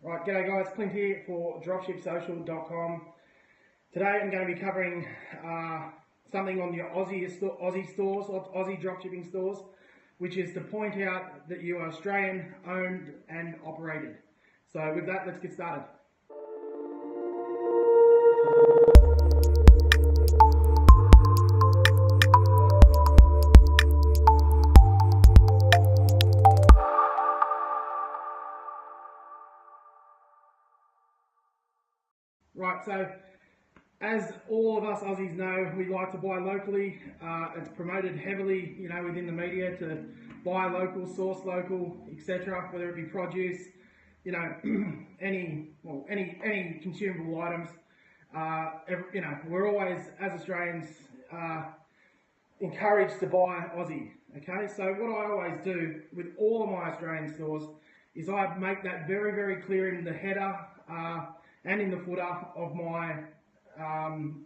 Right, g'day guys, Clint here for dropshipsocial.com. Today I'm going to be covering something on your Aussie stores, Aussie dropshipping stores, which is to point out that you are Australian owned and operated. So with that, let's get started. Right, so as all of us Aussies know, we like to buy locally. It's promoted heavily, within the media to buy local, source local, etc. Whether it be produce, any consumable items. We're always, as Australians, encouraged to buy Aussie. Okay, so what I always do with all of my Australian stores is I make that very, very clear in the header and in the footer of my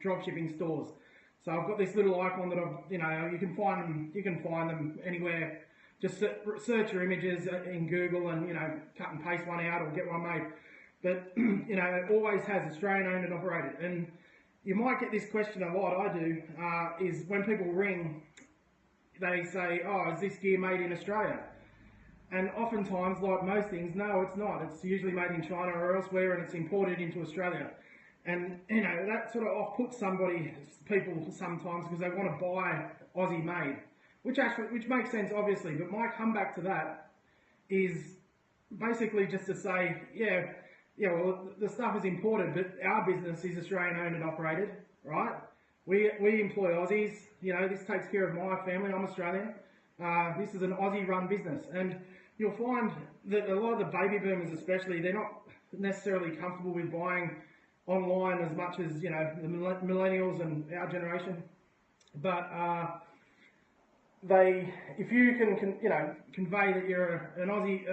dropshipping stores. So I've got this little icon that you can find them anywhere. Just search your images in Google and cut and paste one out or get one made. But it always has Australian owned and operated. And you might get this question a lot. I do is when people ring, they say, "Oh, is this gear made in Australia?" And oftentimes, like most things, no, it's not. It's usually made in China or elsewhere, and it's imported into Australia. And that sort of off-puts people sometimes because they want to buy Aussie made, which makes sense, obviously. But my comeback to that is basically just to say, well, the stuff is imported, but our business is Australian owned and operated, right? We employ Aussies. This takes care of my family. I'm Australian. This is an Aussie-run business, and you'll find that a lot of the baby boomers, especially, they're not necessarily comfortable with buying online as much as the millennials and our generation. But if you can convey that you're an Aussie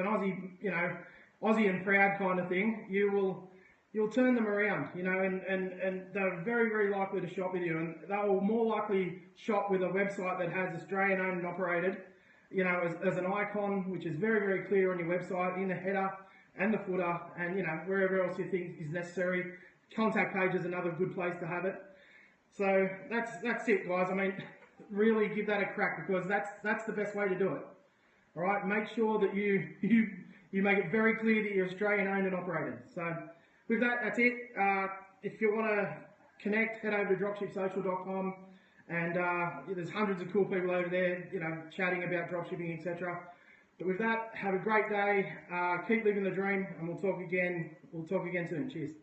and proud kind of thing, you'll turn them around, and they're very, very likely to shop with you, and they will more likely shop with a website that has Australian owned and operated, as an icon, which is very, very clear on your website, in the header and the footer, and wherever else you think is necessary. Contact page is another good place to have it. So that's it, guys. I mean, really give that a crack, because that's the best way to do it. All right, make sure that you make it very clear that you're Australian owned and operated. So with that, that's it. If you want to connect, head over to dropshipsocial.com. And there's hundreds of cool people over there, chatting about dropshipping, etc. But with that, have a great day. Keep living the dream, and we'll talk again soon. Cheers.